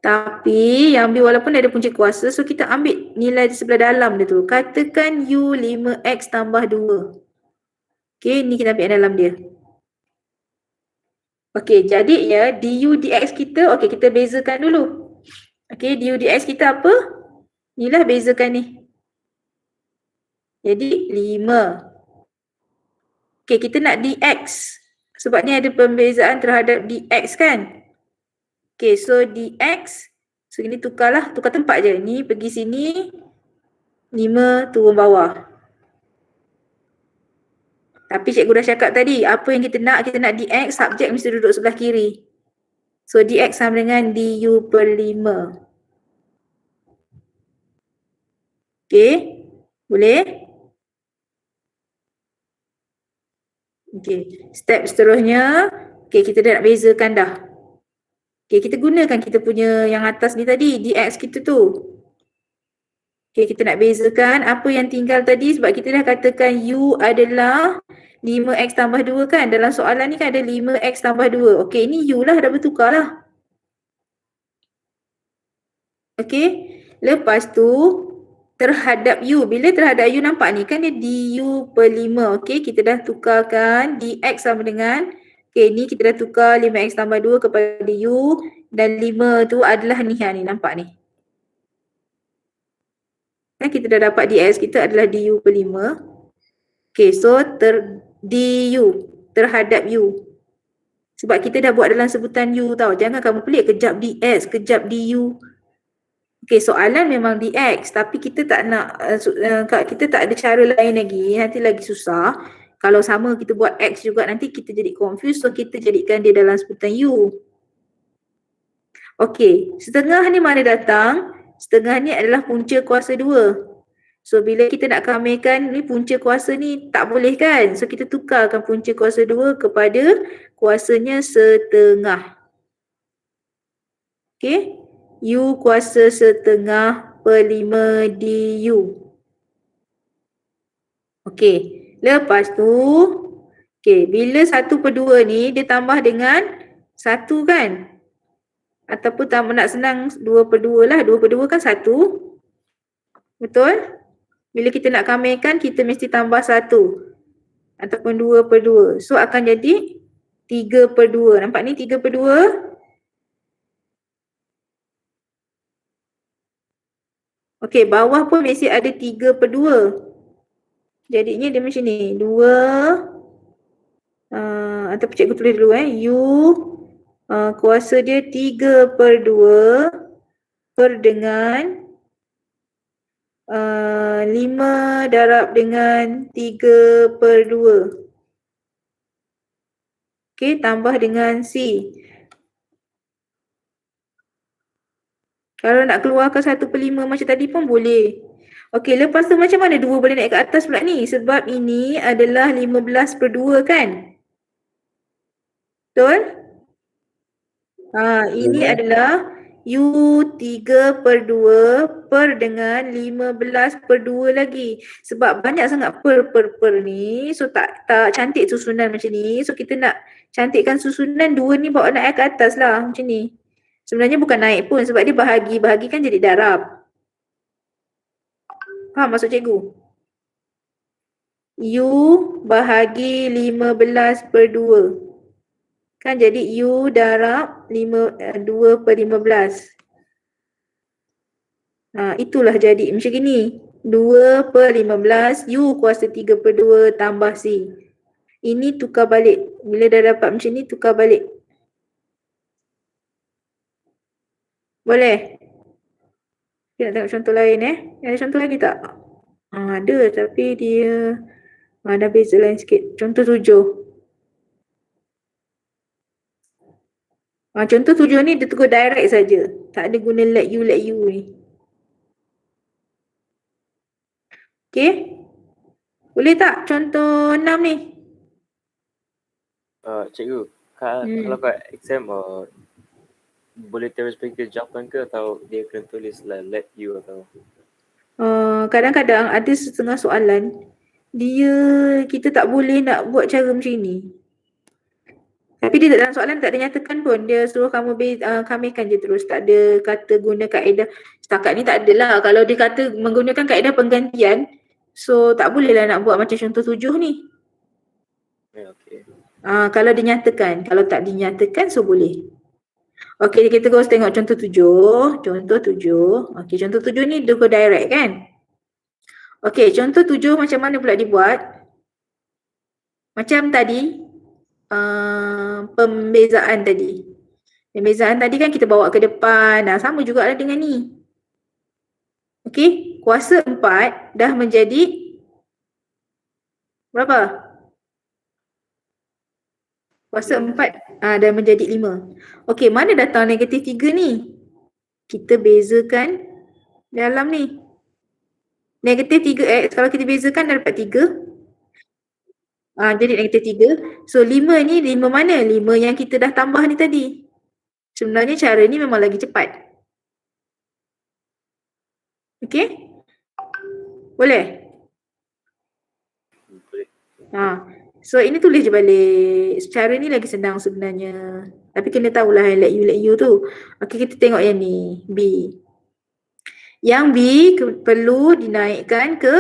Tapi yang B walaupun ada punca kuasa, so kita ambil nilai di sebelah dalam dia tu. Katakan U 5X tambah 2. Okay, ni kita ambil dalam dia. Okay, jadi ya du dx kita, okay kita bezakan dulu. Okay, du dx kita apa? Inilah bezakan ni. Jadi 5. Okay, kita nak dx. Sebab ni ada pembezaan terhadap dx kan? Okay, so dx, so ini tukarlah, tukar tempat je. Ni pergi sini, 5 turun bawah. Tapi cikgu dah cakap tadi, apa yang kita nak dx, subjek mesti duduk sebelah kiri. So dx sama dengan du per 5. Okay, boleh? Okay, step seterusnya, okay kita dah nak bezakan dah. Okay, kita gunakan kita punya yang atas ni tadi, dx kita tu. Okay, kita nak bezakan apa yang tinggal tadi sebab kita dah katakan u adalah 5x tambah 2 kan. Dalam soalan ni kan ada 5x tambah 2. Okay, ini u lah, dah bertukar lah. Okay, lepas tu terhadap u. Bila terhadap u nampak ni kan dia du per 5. Okay, kita dah tukarkan dx sama dengan, okay ni kita dah tukar 5x tambah 2 kepada u dan 5 tu adalah ni, ni nampak ni. Kan kita dah dapat dx kita adalah du per 5. Okay, so du terhadap u. Sebab kita dah buat dalam sebutan u tau. Jangan kamu pelik kejap dx, kejap du. Okay, soalan memang dx tapi kita tak nak, kita tak ada cara lain lagi. Nanti lagi susah. Kalau sama kita buat x juga nanti kita jadi confused. So kita jadikan dia dalam sebutan u. Okay, setengah ni mana datang? Setengah ni adalah punca kuasa 2. So bila kita nak kamirkan ni punca kuasa ni tak boleh kan? So kita tukarkan punca kuasa 2 kepada kuasanya setengah. Okay, u kuasa setengah per 5 du. Okay, lepas tu, okay, bila 1 per 2 ni dia tambah dengan 1 kan? Ataupun nak senang 2 per 2 lah, 2 per 2 kan 1. Betul? Bila kita nak kamirkan kita mesti tambah 1. Ataupun 2 per 2. So akan jadi 3 per 2. Nampak ni 3 per 2. Okey, bawah pun mesti ada 3 per 2. Jadinya dia macam ni. 2. Ataupun cikgu tulis dulu u kuasa dia 3 per 2 per dengan 5 darab dengan 3 per 2. Okey, tambah dengan C. Kalau nak keluarkan 1 per 5 macam tadi pun boleh. Okey, lepas tu macam mana 2 boleh naik ke atas pula ni? Sebab ini adalah 15 per 2 kan? Betul? Ini adalah U 3 per 2 per dengan 15 per 2 lagi. Sebab banyak sangat per ni. So tak cantik susunan macam ni. So kita nak cantikkan susunan 2 ni bawa naik ke atas lah macam ni. Sebenarnya bukan naik pun sebab dia bahagi kan jadi darab. Faham maksud cikgu? U bahagi 15 per 2. Kan jadi U darab 2 per 15. Itulah jadi macam gini. 2 per 15 U kuasa 3 per 2 tambah C. Ini tukar balik. Bila dah dapat macam ni tukar balik. Boleh? Kita nak tengok contoh lain Ada contoh lagi tak? Ada tapi dia ada beza lain sikit. Contoh 7. Contoh 7 ni dia tegur direct saja. Tak ada guna let you ni. Okay? Boleh tak contoh 6 ni? Cikgu, kalau kat exam boleh terus pergi jawapan ke atau dia kena tulis let you atau? Kadang-kadang ada setengah soalan kita tak boleh nak buat cara macam ni. Tapi dia dalam soalan tak ada nyatakan pun. Dia suruh kamu kamikan je terus. Tak ada kata guna kaedah. Setakat ni tak adalah. Kalau dia kata menggunakan kaedah penggantian, so tak bolehlah nak buat macam contoh 7 ni. Okay. Kalau dinyatakan. Kalau tak dinyatakan, so boleh. Okay, kita terus tengok contoh 7. Contoh 7. Okay, contoh 7 ni dia go direct kan? Okay, contoh 7 macam mana pula dibuat? Macam tadi, pembezaan tadi. Pembezaan tadi kan kita bawa ke depan. Sama juga lah dengan ni. Okey, kuasa 4 dah menjadi berapa? Kuasa 4 dah menjadi 5. Okey, mana datang negatif 3 ni? Kita bezakan dalam ni. Negatif 3x kalau kita bezakan dah dapat 3. Jadi negatif 3. So 5 ni 5 mana? 5 yang kita dah tambah ni tadi. Sebenarnya cara ni memang lagi cepat. Okey? Boleh? Boleh. So ini tulis je balik. Cara ni lagi senang sebenarnya. Tapi kena tahulah let you tu. Okey, kita tengok yang ni. B. Yang B perlu dinaikkan ke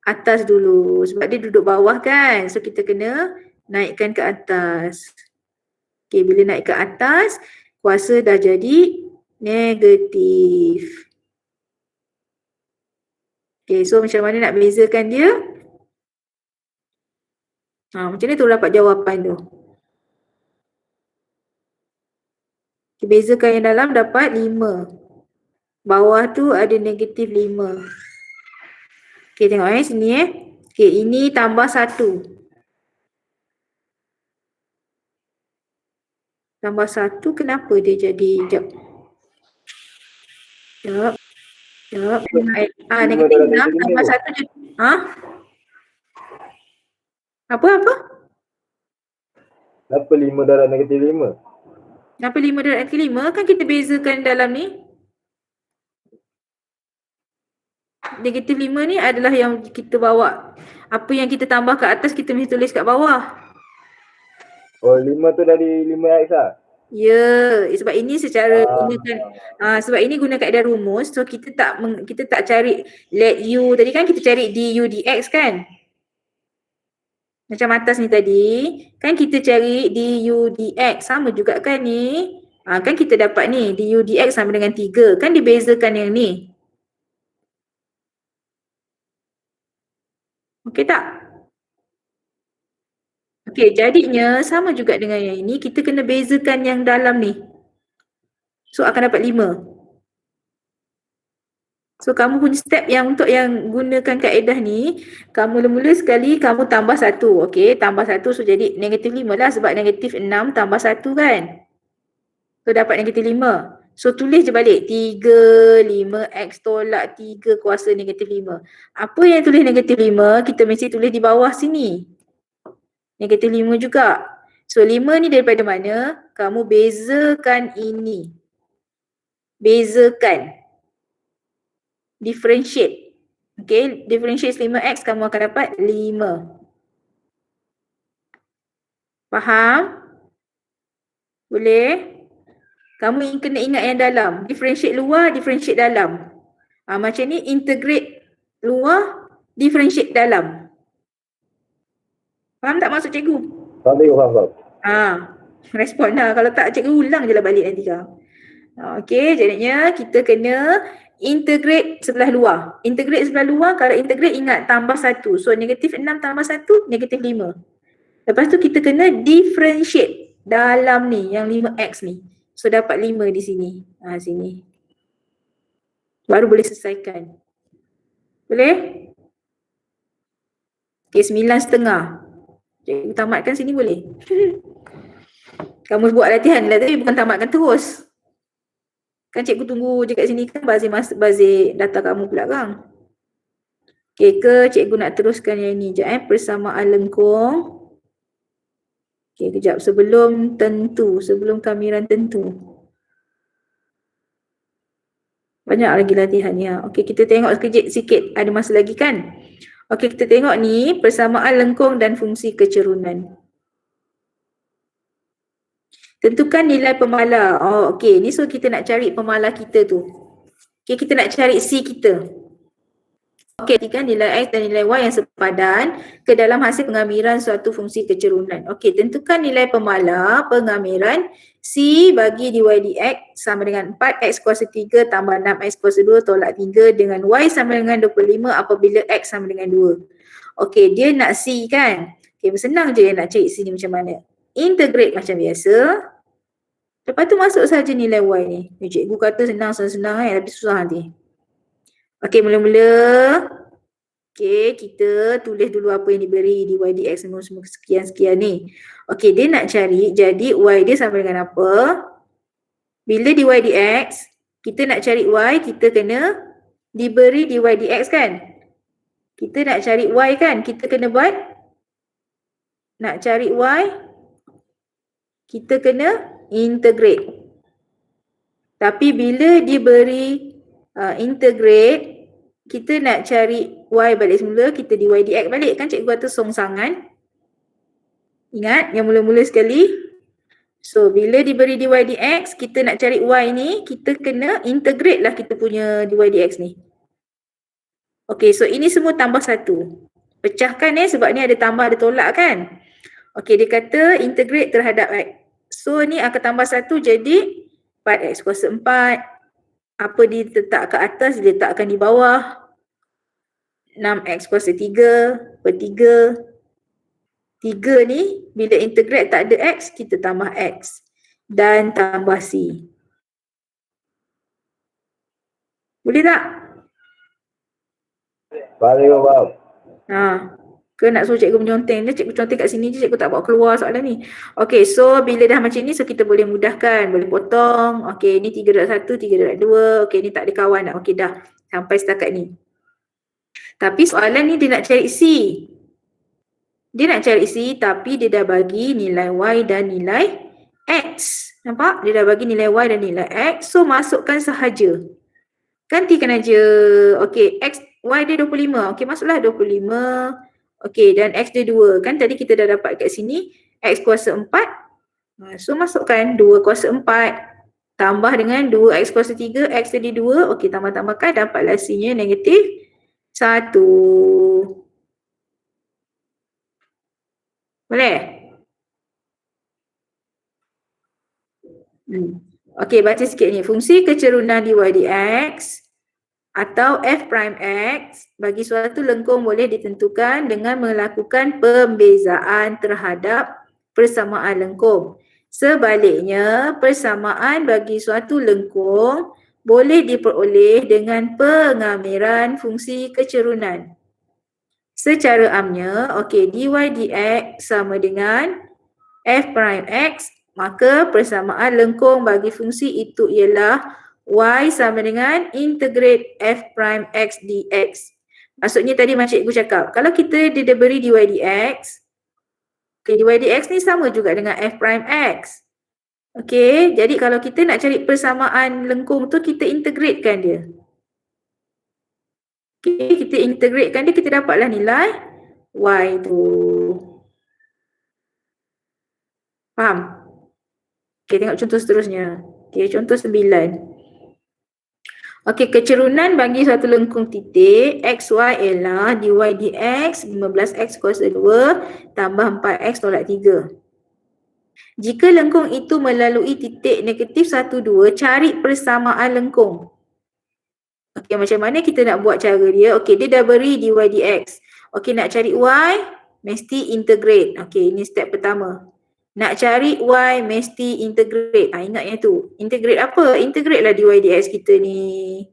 atas dulu. Sebab dia duduk bawah kan. So kita kena naikkan ke atas. Okey, bila naik ke atas, kuasa dah jadi negatif. Okey, so macam mana nak bezakan dia? Macam ni tu dapat jawapan tu. Okay, bezakan yang dalam dapat 5. Bawah tu ada negatif 5. Okay, tengok sini Okay, ini tambah 1. Tambah 1 kenapa dia jadi Sekejap. Negatif 6 tambah 1 je. Apa? Kenapa 5 darab negatif 5? Kenapa 5 darab negatif 5? Kan kita bezakan dalam ni. Negatif 5 ni adalah yang kita bawa. Apa yang kita tambah kat atas kita mesti tulis kat bawah. Oh, 5 tu dari 5x lah? Ya, sebab ini secara gunakan sebab ini guna kaedah rumus. So kita tak cari let u tadi kan, kita cari du dx kan. Macam atas ni tadi, kan kita cari du dx sama juga kan ni. Kan kita dapat ni du dx sama dengan 3. Kan dibezakan yang ni. Okey tak? Okey, jadinya sama juga dengan yang ini, kita kena bezakan yang dalam ni. So akan dapat 5. So kamu punya step yang untuk yang gunakan kaedah ni, kamu mula-mula sekali kamu tambah 1. Okey, tambah 1 so jadi negatif 5 lah sebab negatif 6 tambah 1 kan. So dapat negatif 5. So tulis je balik 3, 5x tolak 3 kuasa negatif 5. Apa yang tulis negatif 5, kita mesti tulis di bawah sini. Negatif 5 juga. So 5 ni daripada mana? Kamu bezakan ini. Bezakan. Differentiate. Okay, differentiate 5x kamu akan dapat 5. Faham? Boleh? Kamu kena ingat yang dalam. Differentiate luar, differentiate dalam. Macam ni integrate luar, differentiate dalam. Faham tak maksud cikgu? Faham. Respon lah. Kalau tak cikgu ulang je lah balik nanti kau. Okay, jadinya kita kena integrate sebelah luar. Integrate sebelah luar, kalau integrate ingat tambah 1. So negatif 6 tambah 1, negatif 5. Lepas tu kita kena differentiate dalam ni, yang 5x ni. So dapat 5 di sini. Sini. Baru boleh selesaikan. Boleh? Okay, 9,5. Cikgu tamatkan sini boleh? Kamu buat latihan lah tapi bukan tamatkan terus. Kan cikgu tunggu je kat sini kan bazir data kamu pula kan. Okay ke cikgu nak teruskan yang ni je persamaan lengkung. Okay kejap sebelum kamiran tentu. Banyak lagi latihan ya. Okay kita tengok sekejap sikit, ada masa lagi kan. Okay kita tengok ni persamaan lengkung dan fungsi kecerunan. Tentukan nilai pemala. Oh, okey. Ni so kita nak cari pemala kita tu. Okey, kita nak cari C kita. Okey, kan nilai X dan nilai Y yang sepadan ke dalam hasil pengamiran suatu fungsi kecerunan. Okey, tentukan nilai pemala pengamiran C bagi dy dx sama dengan 4x kuasa 3 tambah 6x kuasa 2 tolak 3 dengan Y sama dengan 25 apabila X sama dengan 2. Okey, dia nak C kan? Okey, senang je nak cari C ni macam mana. Integrate macam biasa. Lepas tu masuk saja nilai Y ni. Cikgu kata senang-senang kan, tapi susah nanti. Okey, mula-mula. Okey, kita tulis dulu apa yang diberi dy dx semua sekian-sekian ni. Okey, dia nak cari jadi Y dia sama dengan apa? Bila dy dx, kita nak cari Y, kita kena diberi dy dx kan? Kita nak cari Y kan? Kita kena buat? Nak cari Y, kita kena integrate. Tapi bila diberi integrate, kita nak cari Y balik semula, kita dy dx balik kan cikgu kata songsangan. Ingat yang mula-mula sekali. So bila diberi dy dx, kita nak cari Y ni, kita kena integrate lah kita punya dy dx ni. Okey, so ini semua tambah 1. Pecahkan sebab ni ada tambah ada tolak kan. Okey, dia kata integrate terhadap X. So ni akan tambah 1 jadi 4x kuasa 4. Apa diletak ke atas, diletakkan di bawah. 6x kuasa 3 per 3. 3 ni bila integrate tak ada X, kita tambah X. Dan tambah C. Boleh tak? Boleh, faham. Ke nak suruh cikgu menyonteng dia, cikgu conteng kat sini je, cikgu tak bawa keluar soalan ni. Okey, so bila dah macam ni, so kita boleh mudahkan, boleh potong. Okey, ni 3.1, 3.2. Okey, ni tak ada kawan dah. Okey, dah sampai setakat ni. Tapi soalan ni dia nak cari C. Dia nak cari C tapi dia dah bagi nilai Y dan nilai X. Nampak? Dia dah bagi nilai Y dan nilai X. So masukkan sahaja. Gantikan aja. Okey, X, Y dia 25. Okey, masuklah 25. Okey, dan X dia 2. Kan tadi kita dah dapat kat sini X kuasa 4. So masukkan 2 kuasa 4. Tambah dengan 2X kuasa 3. X jadi 2. Okey, tambah-tambahkan dapatlah C-nya negatif 1. Boleh? Okey, baca sikit ni. Fungsi kecerunan dy dx atau f prime x bagi suatu lengkung boleh ditentukan dengan melakukan pembezaan terhadap persamaan lengkung. Sebaliknya, persamaan bagi suatu lengkung boleh diperoleh dengan pengamiran fungsi kecerunan. Secara amnya, okey, dy dx sama dengan f prime x, maka persamaan lengkung bagi fungsi itu ialah y sama dengan integrate f prime x dx. Maksudnya tadi macam cikgu cakap, kalau kita diberi dy dx, okay, dy dx ni sama juga dengan f prime x. Okey, jadi kalau kita nak cari persamaan lengkung tu, kita integratekan dia. Okey, kita integratekan dia, kita dapatlah nilai y tu. Faham? Okey, tengok contoh seterusnya. Okey, contoh 9. Okey, kecerunan bagi satu lengkung titik XY ialah dy dx 15x kuasa 2 tambah 4x tolak 3. Jika lengkung itu melalui titik negatif 1, 2, cari persamaan lengkung. Okey, macam mana kita nak buat cara dia? Okey, dia dah beri dy dx. Okey, nak cari y, mesti integrate. Okey, ini step pertama. Nak cari y, mesti integrate. Ingat yang tu. Integrate apa? Integrate lah dy dx kita ni.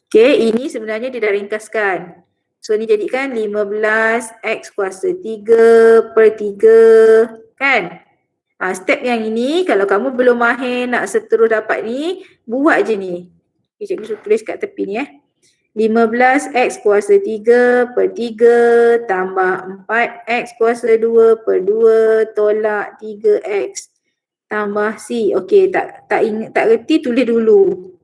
Okey, ini sebenarnya dia dah ringkaskan. So, ni jadikan 15x kuasa 3 per 3. Kan? Step yang ini, kalau kamu belum mahir nak seterus dapat ni, buat je ni. Okay, cikgu tulis kat tepi ni 15x kuasa 3 per 3 tambah 4x kuasa 2 per 2 tolak 3x tambah C. Okey, tak reti tulis dulu.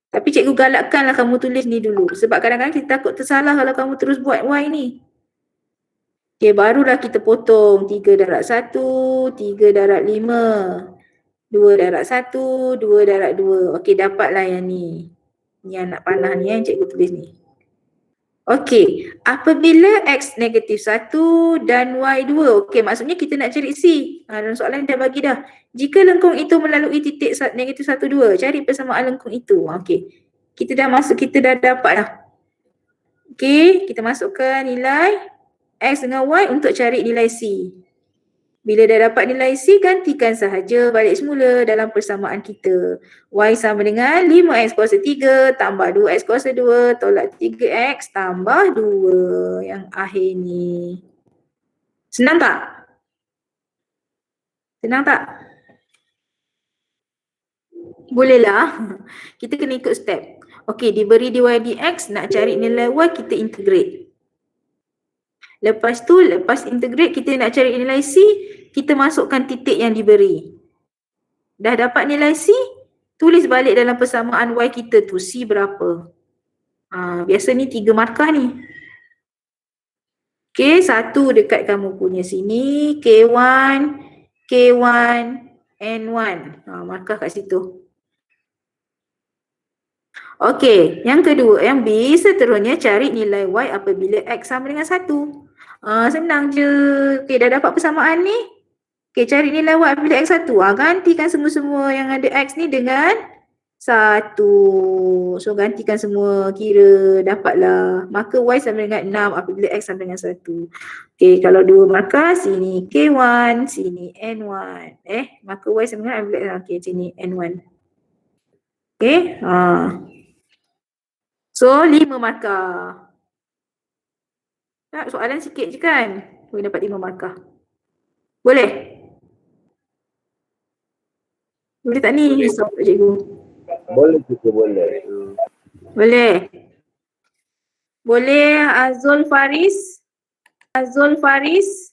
Tapi cikgu galakkanlah kamu tulis ni dulu. Sebab kadang-kadang kita takut tersalah kalau kamu terus buat Y ni. Okey, barulah kita potong 3 darab 1, 3 darab 5, 2 darab 1, 2 darab 2. Okey, dapatlah yang ni. Ni anak panah ni yang cikgu tulis ni. Okey, apabila X negatif 1 dan Y 2. Okey, maksudnya kita nak cari C. Dalam soalan dah bagi dah. Jika lengkung itu melalui titik negatif 1, 2, cari persamaan lengkung itu. Okey, kita dah dapat dah. Okey, kita masukkan nilai X dengan Y untuk cari nilai C. Bila dah dapat nilai C, gantikan sahaja balik semula dalam persamaan kita. Y sama dengan 5X kuasa 3 tambah 2X kuasa 2 tolak 3X tambah 2 yang akhir ni. Senang tak? Senang tak? Bolehlah. Kita kena ikut step. Okey, diberi dy dx, nak cari nilai Y, kita integrate. Lepas tu, lepas integrate, kita nak cari nilai C, kita masukkan titik yang diberi. Dah dapat nilai C, tulis balik dalam persamaan Y kita tu, C berapa. Biasa ni 3 markah ni. Okay, 1 dekat kamu punya sini, K1, K1, N1. Markah kat situ. Okay, yang kedua, yang B, seterusnya cari nilai Y apabila X sama dengan 1. Senang je. Okay, dah dapat persamaan ni. Okay, cari nilai Y apabila X 1. Gantikan semua-semua yang ada X ni dengan 1. So, gantikan semua, kira dapatlah. Maka Y sama dengan 6 apabila X sama dengan 1. Okay, kalau 2 markah, sini K1, sini N1. Maka Y sama dengan apabila, okay, sini N1. Okay, so 5 markah. Soalan sikit je kan? Boleh dapat 5 markah. Boleh? Boleh tak ni? Risau tak cikgu? Boleh juga boleh. Boleh? Boleh Azul Faris? Azul Faris?